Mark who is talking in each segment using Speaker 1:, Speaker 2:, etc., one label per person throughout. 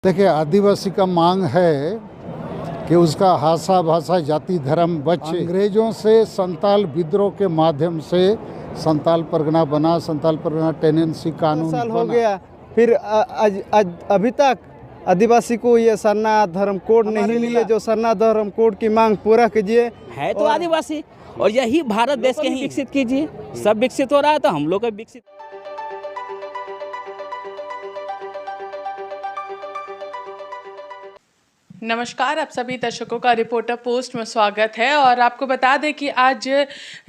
Speaker 1: देखिए, आदिवासी का मांग है कि उसका हासा भाषा जाति धर्म बचे। अंग्रेजों से संताल विद्रोह के माध्यम से संताल परगना बना, संताल परगना टेनेंसी कानून
Speaker 2: साल
Speaker 1: बना।
Speaker 2: हो गया, फिर अभी तक आदिवासी को ये सरना धर्म कोड नहीं मिले। जो सरना धर्म कोड की मांग पूरा कीजिए।
Speaker 3: है तो आदिवासी, और यही भारत देश के ही विकसित कीजिए। सब विकसित हो रहा है तो हम लोग का विकसित।
Speaker 4: नमस्कार, आप सभी दर्शकों का रिपोर्टर पोस्ट में स्वागत है। और आपको बता दें कि आज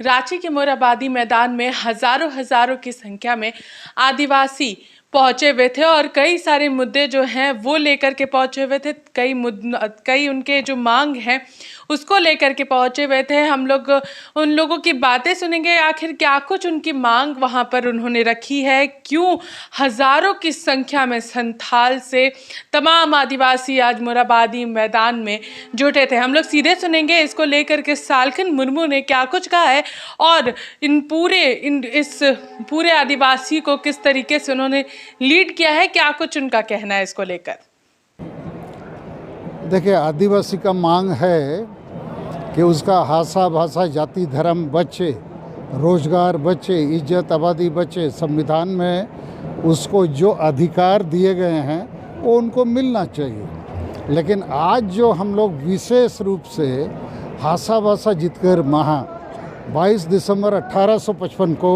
Speaker 4: रांची के मोरहाबादी मैदान में हजारों की संख्या में आदिवासी पहुंचे हुए थे और कई सारे मुद्दे जो हैं वो लेकर के पहुंचे हुए थे। कई उनके जो मांग हैं उसको लेकर के पहुंचे हुए थे। हम लोग उन लोगों की बातें सुनेंगे, आखिर क्या कुछ उनकी मांग वहां पर उन्होंने रखी है, क्यों हजारों की संख्या में संथाल से तमाम आदिवासी आज मोरहाबादी मैदान में जुटे थे। हम लोग सीधे सुनेंगे इसको लेकर के सालखन मुर्मू ने क्या कुछ कहा है और इस पूरे आदिवासी को किस तरीके से उन्होंने लीड किया है, क्या कुछ उनका कहना है इसको लेकर।
Speaker 1: देखिए, आदिवासी का मांग है कि उसका हासा भाषा जाति धर्म बचे, रोजगार बचे, इज्जत आबादी बचे। संविधान में उसको जो अधिकार दिए गए हैं वो उनको मिलना चाहिए। लेकिन आज जो हम लोग विशेष रूप से हासा भाषा जीतकर 22 दिसंबर 1855 को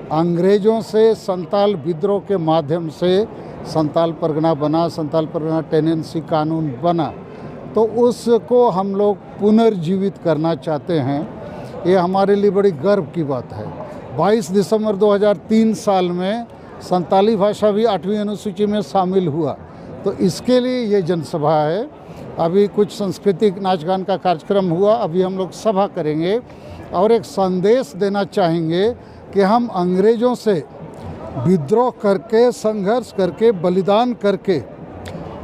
Speaker 1: अंग्रेज़ों से संताल विद्रोह के माध्यम से संताल परगना बना, संताल परगना टेनेंसी कानून बना, तो उसको हम लोग पुनर्जीवित करना चाहते हैं। ये हमारे लिए बड़ी गर्व की बात है। 22 दिसंबर 2003 साल में संताली भाषा भी 8वीं अनुसूची में शामिल हुआ, तो इसके लिए ये जनसभा है। अभी कुछ सांस्कृतिक नाच गान का कार्यक्रम हुआ, अभी हम लोग सभा करेंगे और एक संदेश देना चाहेंगे कि हम अंग्रेज़ों से विद्रोह करके, संघर्ष करके, बलिदान करके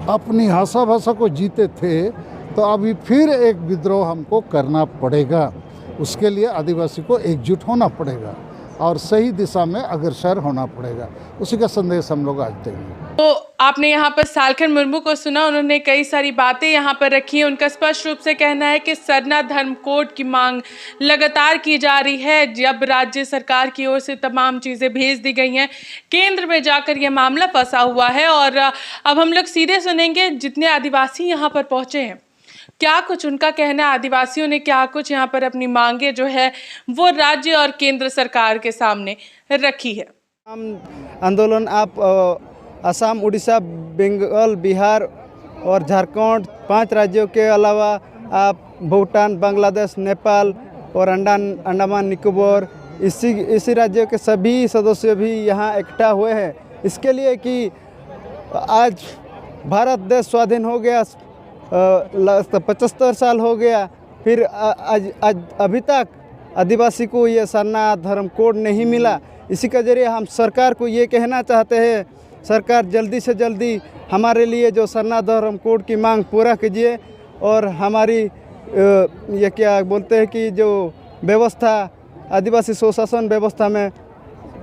Speaker 1: अपनी भाषा को जीते थे, तो अभी फिर एक विद्रोह हमको करना पड़ेगा। उसके लिए आदिवासी को एकजुट होना पड़ेगा और सही दिशा में अग्रसर होना पड़ेगा। उसी का संदेश हम लोग आज देंगे।
Speaker 4: तो आपने यहाँ पर सालखन मुर्मू को सुना, उन्होंने कई सारी बातें यहाँ पर रखी हैं। उनका स्पष्ट रूप से कहना है कि सरना धर्म कोड की मांग लगातार की जा रही है। जब राज्य सरकार की ओर से तमाम चीज़ें भेज दी गई हैं, केंद्र में जाकर यह मामला फंसा हुआ है। और अब हम लोग सीधे सुनेंगे जितने आदिवासी यहाँ पर पहुँचे हैं, क्या कुछ उनका कहना है। आदिवासियों ने क्या कुछ यहाँ पर अपनी मांगे जो है वो राज्य और केंद्र सरकार के सामने रखी है।
Speaker 2: आंदोलन आप असम, उड़ीसा, बंगाल, बिहार और झारखंड 5 राज्यों के अलावा आप भूटान, बांग्लादेश, नेपाल और अंडमान निकोबार इसी राज्यों के सभी सदस्य भी यहाँ इकट्ठा हुए हैं इसके लिए कि आज भारत देश स्वाधीन हो गया, 75 साल हो गया, फिर आज अभी तक आदिवासी को ये सरना धर्म कोड नहीं मिला। इसी के जरिए हम सरकार को ये कहना चाहते हैं, सरकार जल्दी से जल्दी हमारे लिए जो सरना धर्म कोड की मांग पूरा कीजिए और हमारी ये क्या बोलते हैं कि जो व्यवस्था, आदिवासी स्वशासन व्यवस्था में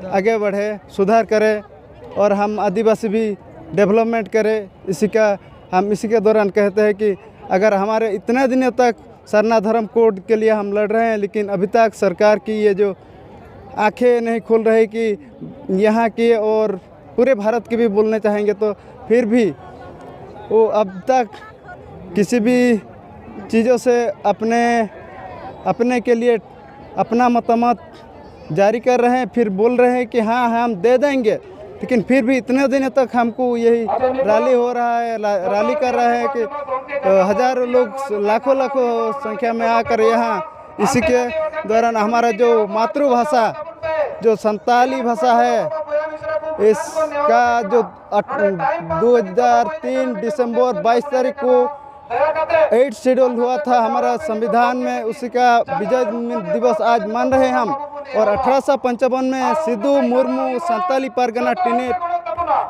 Speaker 2: आगे बढ़े, सुधार करें और हम आदिवासी भी डेवलपमेंट करें। हम इसी के दौरान कहते हैं कि अगर हमारे इतने दिनों तक सरना धर्म कोड के लिए हम लड़ रहे हैं, लेकिन अभी तक सरकार की ये जो आंखें नहीं खुल रही कि यहाँ की और पूरे भारत की भी बोलने चाहेंगे, तो फिर भी वो अब तक किसी भी चीज़ों से अपने के लिए अपना मतामत जारी कर रहे हैं, फिर बोल रहे हैं कि हाँ हम दे देंगे, लेकिन फिर भी इतने दिनों तक हमको यही रैली हो रहा है, रैली कर रहा है कि हजारों लोग, लाखों संख्या में आकर यहाँ, इसी के दौरान हमारा जो मातृभाषा जो संताली भाषा है, इसका जो 2003 दिसंबर 22 तारीख को 8 शेड्यूल हुआ था हमारा संविधान में, उसी का विजय दिवस आज मान रहे हैं हम। और 1855 में सिद्धू मुर्मू संताली परगना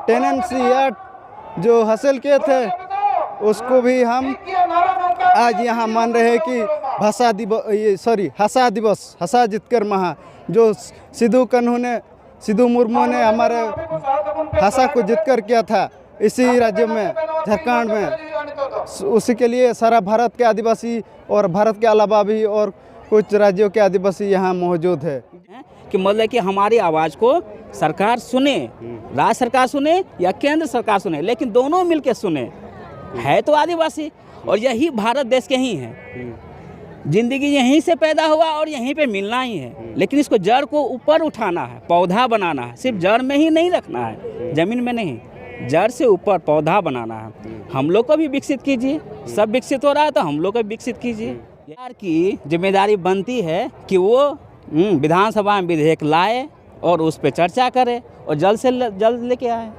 Speaker 2: टेनेंसी एक्ट जो हासिल किए थे, उसको भी हम आज यहाँ मान रहे हैं कि हासा दिवस, हासा जीतकर महा, जो सिद्धू मुर्मू ने हमारे भाषा को जीतकर किया था, इसी राज्य में झारखंड में, उसी के लिए सारा भारत के आदिवासी और भारत के अलावा भी और कुछ राज्यों के आदिवासी यहाँ मौजूद है
Speaker 3: कि मतलब कि हमारी आवाज़ को सरकार सुने, राज्य सरकार सुने या केंद्र सरकार सुने, लेकिन दोनों मिलकर सुने। है तो आदिवासी और यही भारत देश के ही हैं। जिंदगी यहीं से पैदा हुआ और यहीं पे मिलना ही है, लेकिन इसको जड़ को ऊपर उठाना है, पौधा बनाना है। सिर्फ जड़ में ही नहीं रखना है, जमीन में नहीं, जड़ से ऊपर पौधा बनाना है। हम लोग को भी विकसित कीजिए, सब विकसित हो रहा है तो हम लोग को भी विकसित कीजिए। सरकार की जिम्मेदारी बनती है कि वो विधानसभा में विधेयक लाए और उस पर चर्चा करे और जल्द से जल्द लेके आए।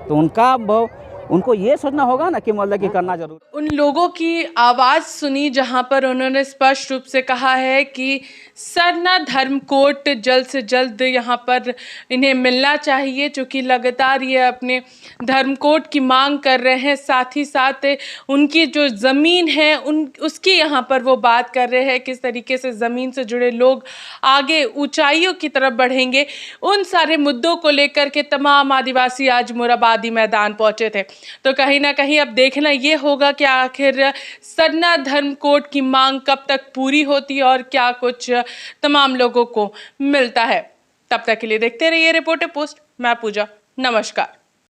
Speaker 3: तो उनको ये सोचना होगा ना कि मतलब कि करना जरूर।
Speaker 4: उन लोगों की आवाज़ सुनी जहां पर उन्होंने स्पष्ट रूप से कहा है कि सरना धर्म कोड जल्द से जल्द यहां पर इन्हें मिलना चाहिए, चूँकि लगातार ये अपने धर्म कोड की मांग कर रहे हैं। साथ ही साथ उनकी जो ज़मीन है उसकी यहाँ पर वो बात कर रहे हैं, किस तरीके से ज़मीन से जुड़े लोग आगे ऊंचाइयों की तरफ बढ़ेंगे। उन सारे मुद्दों को लेकर के तमाम आदिवासी आज मोरहाबादी मैदान पहुँचे थे। तो कहीं ना कहीं अब देखना ये होगा कि आखिर सरना धर्म कोड की मांग कब तक पूरी होती है और क्या कुछ तमाम लोगों को मिलता है। तब तक के लिए देखते रहिए रिपोर्टर पोस्ट। मैं पूजा, नमस्कार।